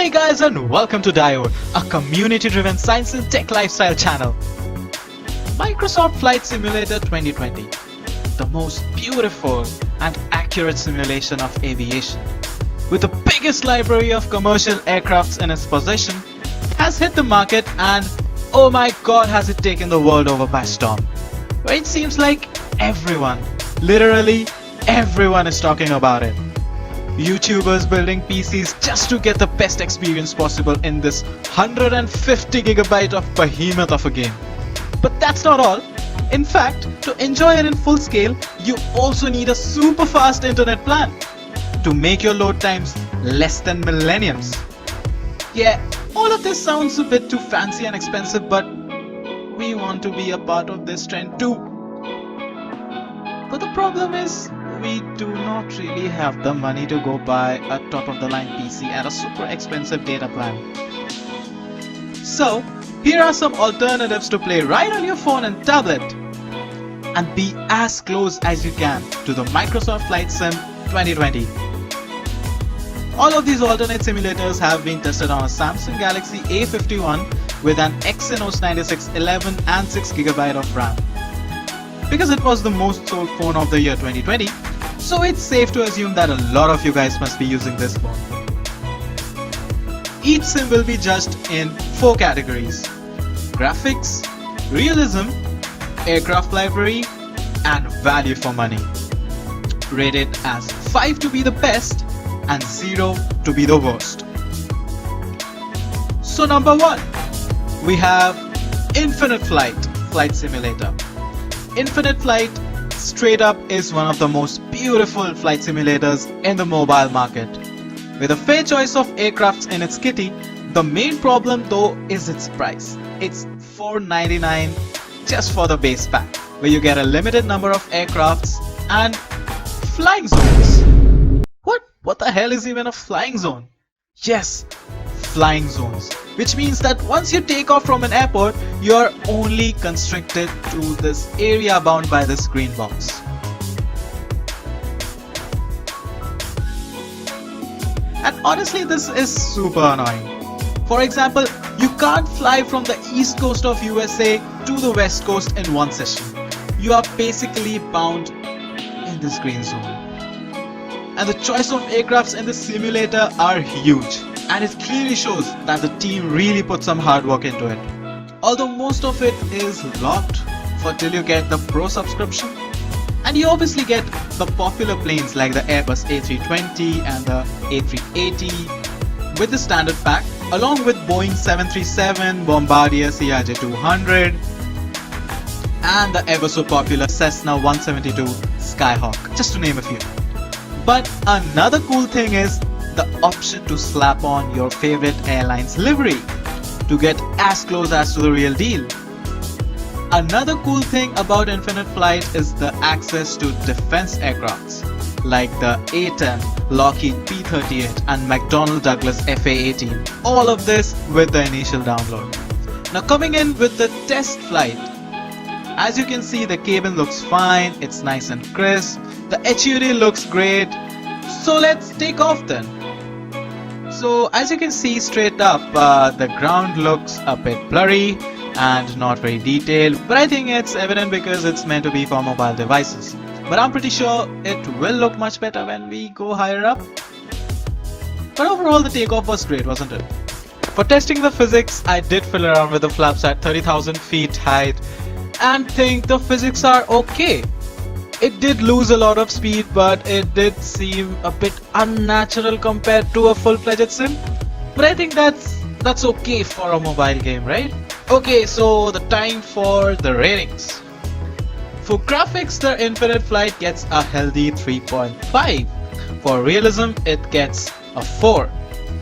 Hey guys, and welcome to Diode, a community-driven science and tech lifestyle channel. Microsoft Flight Simulator 2020, the most beautiful and accurate simulation of aviation, with the biggest library of commercial aircrafts in its possession, has hit the market and oh my god has it taken the world over by storm. Where it seems like everyone, literally everyone is talking about it. YouTubers building PCs just to get the best experience possible in this 150GB of behemoth of a game. But that's not all. In fact, to enjoy it in full scale, you also need a super fast internet plan to make your load times less than millenniums. Yeah, all of this sounds a bit too fancy and expensive, but we want to be a part of this trend too. But the problem is, we do not really have the money to go buy a top of the line PC and a super expensive data plan. So, here are some alternatives to play right on your phone and tablet and be as close as you can to the Microsoft Flight Sim 2020. All of these alternate simulators have been tested on a Samsung Galaxy A51 with an Exynos 9611 and 6GB of RAM. Because it was the most sold phone of the year 2020, so it's safe to assume that a lot of you guys must be using this phone. Each sim will be judged in 4 categories: graphics, realism, aircraft library, and value for money. Rated as 5 to be the best and 0 to be the worst. So number 1, we have Infinite Flight Simulator. Infinite Flight straight up is one of the most beautiful flight simulators in the mobile market. With a fair choice of aircrafts in its kitty, the main problem though is its price. It's $499 just for the base pack, where you get a limited number of aircrafts and flying zones. What the hell is even a flying zone? Yes, flying zones. Which means that once you take off from an airport, you're only constricted to this area bound by this green box. And honestly, this is super annoying. For example, you can't fly from the east coast of USA to the west coast in one session. You are basically bound in this green zone. And the choice of aircrafts in the simulator are huge. And it clearly shows that the team really put some hard work into it. Although most of it is locked for till you get the Pro subscription. And you obviously get the popular planes like the Airbus A320 and the A380 with the standard pack, along with Boeing 737, Bombardier CRJ200 and the ever so popular Cessna 172 Skyhawk, just to name a few. But another cool thing is the option to slap on your favorite airline's livery to get as close as to the real deal. Another cool thing about Infinite Flight is the access to defense aircrafts like the A-10, Lockheed P-38 and McDonnell Douglas FA-18. All of this with the initial download. Now coming in with the test flight. As you can see, the cabin looks fine, it's nice and crisp, the HUD looks great. So let's take off then. So as you can see straight up, the ground looks a bit blurry and not very detailed, but I think it's evident because it's meant to be for mobile devices. But I'm pretty sure it will look much better when we go higher up. But overall the takeoff was great, wasn't it? For testing the physics, I did fiddle around with the flaps at 30,000 feet height and think the physics are okay. It did lose a lot of speed, but it did seem a bit unnatural compared to a full-fledged sim. But I think that's okay for a mobile game, right? Okay, so the time for the ratings. For graphics, the Infinite Flight gets a healthy 3.5. For realism, it gets a 4.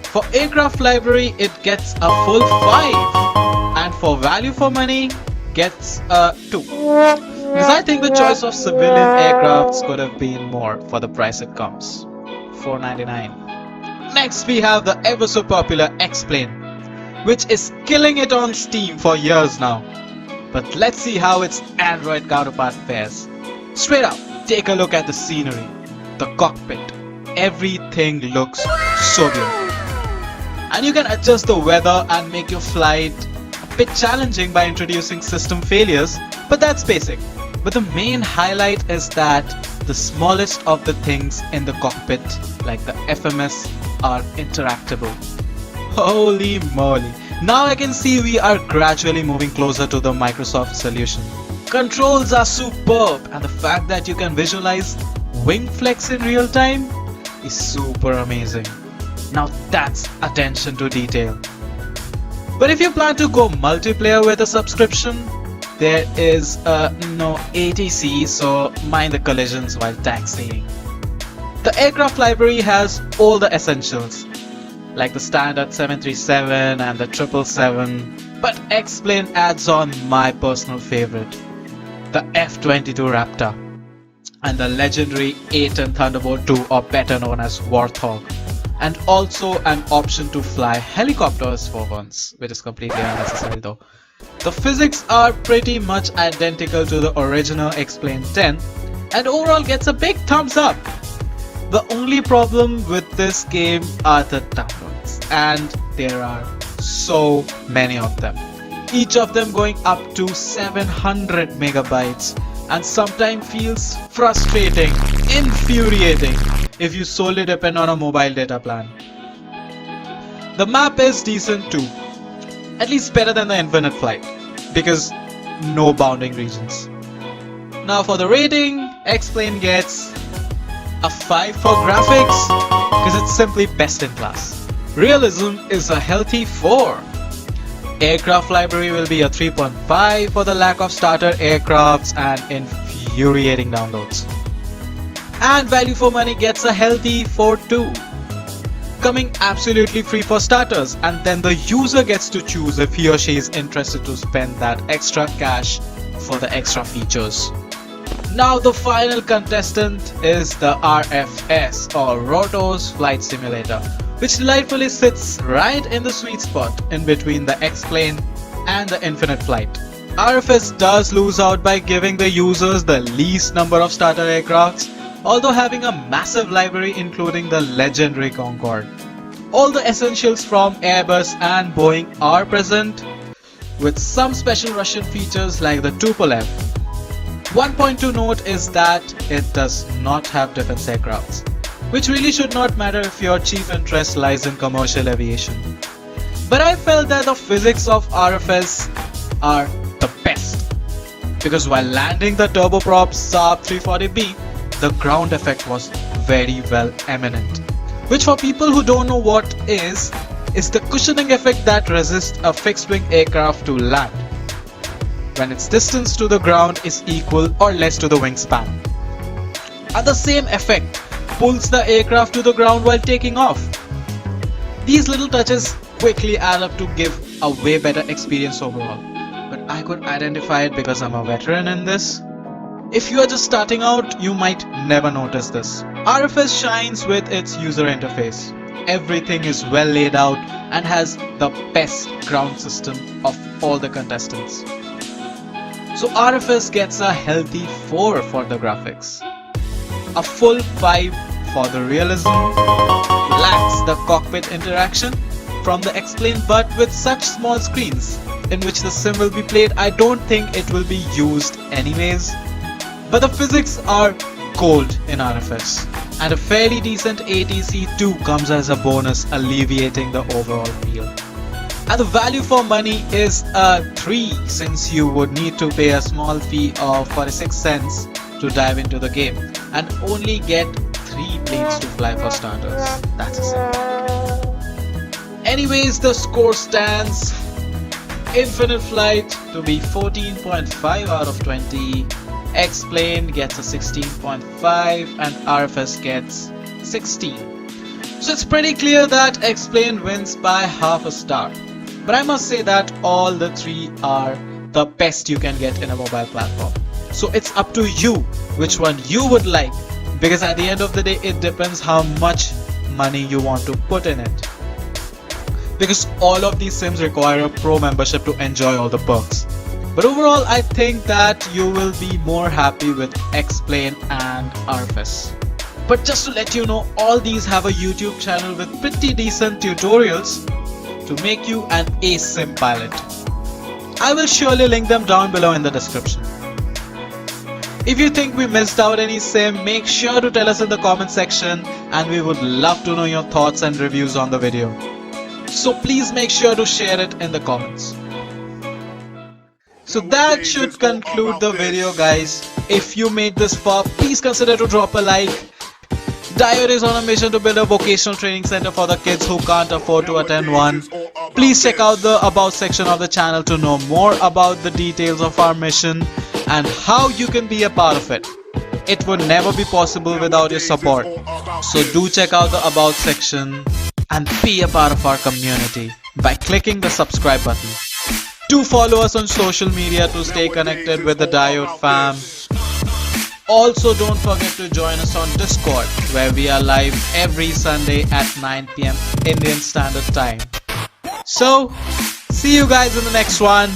For aircraft library, it gets a full 5. And for value for money, gets a 2. Because I think the choice of civilian aircrafts could have been more for the price it comes. $499. Next we have the ever so popular X-Plane, which is killing it on Steam for years now. But let's see how its Android counterpart fares. Straight up, take a look at the scenery, the cockpit. Everything looks so beautiful. And you can adjust the weather and make your flight a bit challenging by introducing system failures, but that's basic. But the main highlight is that the smallest of the things in the cockpit, like the FMS, are interactable. Holy moly! Now I can see we are gradually moving closer to the Microsoft solution. Controls are superb, and the fact that you can visualize wing flex in real time is super amazing. Now that's attention to detail. But if you plan to go multiplayer with a subscription, there is no ATC, so mind the collisions while taxiing. The aircraft library has all the essentials, like the standard 737 and the 777, but X-Plane adds on my personal favorite, the F-22 Raptor, and the legendary A-10 Thunderbolt II, or better known as Warthog, and also an option to fly helicopters for once, which is completely unnecessary though. The physics are pretty much identical to the original X-Plane 10 and overall gets a big thumbs up. The only problem with this game are the downloads, and there are so many of them, each of them going up to 700 megabytes, and sometimes feels frustrating, infuriating if you solely depend on a mobile data plan. The map is decent too, at least better than the Infinite Flight, because no bounding regions. Now for the rating, X-Plane gets a 5 for graphics, because it's simply best in class. Realism is a healthy 4. Aircraft library will be a 3.5 for the lack of starter aircrafts and infuriating downloads. And value for money gets a healthy 4 too, coming absolutely free for starters, and then the user gets to choose if he or she is interested to spend that extra cash for the extra features. Now the final contestant is the RFS, or Rotos Flight Simulator, which delightfully sits right in the sweet spot in between the X-Plane and the Infinite Flight. RFS does lose out by giving the users the least number of starter aircrafts, although having a massive library including the legendary Concorde. All the essentials from Airbus and Boeing are present, with some special Russian features like the Tupolev. One point to note is that it does not have defense aircrafts, which really should not matter if your chief interest lies in commercial aviation. But I felt that the physics of RFS are the best, because while landing the turboprop Saab 340B, the ground effect was very well eminent, which for people who don't know what is the cushioning effect that resists a fixed-wing aircraft to land when its distance to the ground is equal or less to the wingspan. And the same effect pulls the aircraft to the ground while taking off. These little touches quickly add up to give a way better experience overall, but I could identify it because I'm a veteran in this. If you are just starting out, you might never notice this. RFS shines with its user interface. Everything is well laid out and has the best ground system of all the contestants. So RFS gets a healthy 4 for the graphics, a full 5 for the realism, lacks the cockpit interaction from the X-Plane, but with such small screens in which the sim will be played, I don't think it will be used anyways. But the physics are gold in RFS, and a fairly decent ATC too comes as a bonus, alleviating the overall feel. And the value for money is a 3, since you would need to pay a small fee of 46 cents to dive into the game and only get 3 planes to fly for starters. That's a sin. Anyways, the score stands Infinite Flight to be 14.5 out of 20, X-Plane gets a 16.5 and RFS gets 16. So it's pretty clear that X-Plane wins by half a star. But I must say that all the 3 are the best you can get in a mobile platform. So it's up to you which one you would like, because at the end of the day it depends how much money you want to put in it. Because all of these sims require a pro membership to enjoy all the perks. But overall, I think that you will be more happy with X-Plane and RFS. But just to let you know, all these have a YouTube channel with pretty decent tutorials to make you an ASIM pilot. I will surely link them down below in the description. If you think we missed out any sim, make sure to tell us in the comment section and we would love to know your thoughts and reviews on the video. So please make sure to share it in the comments. So that should conclude the video, guys. If you made this far, please consider to drop a like. Diode is on a mission to build a vocational training center for the kids who can't afford to attend one. Please check out the About section of the channel to know more about the details of our mission and how you can be a part of it. It would never be possible without your support. So do check out the About section and be a part of our community by clicking the subscribe button. Do follow us on social media to stay connected with the Diode fam. Also, don't forget to join us on Discord, where we are live every Sunday at 9 PM Indian Standard Time. So, see you guys in the next one.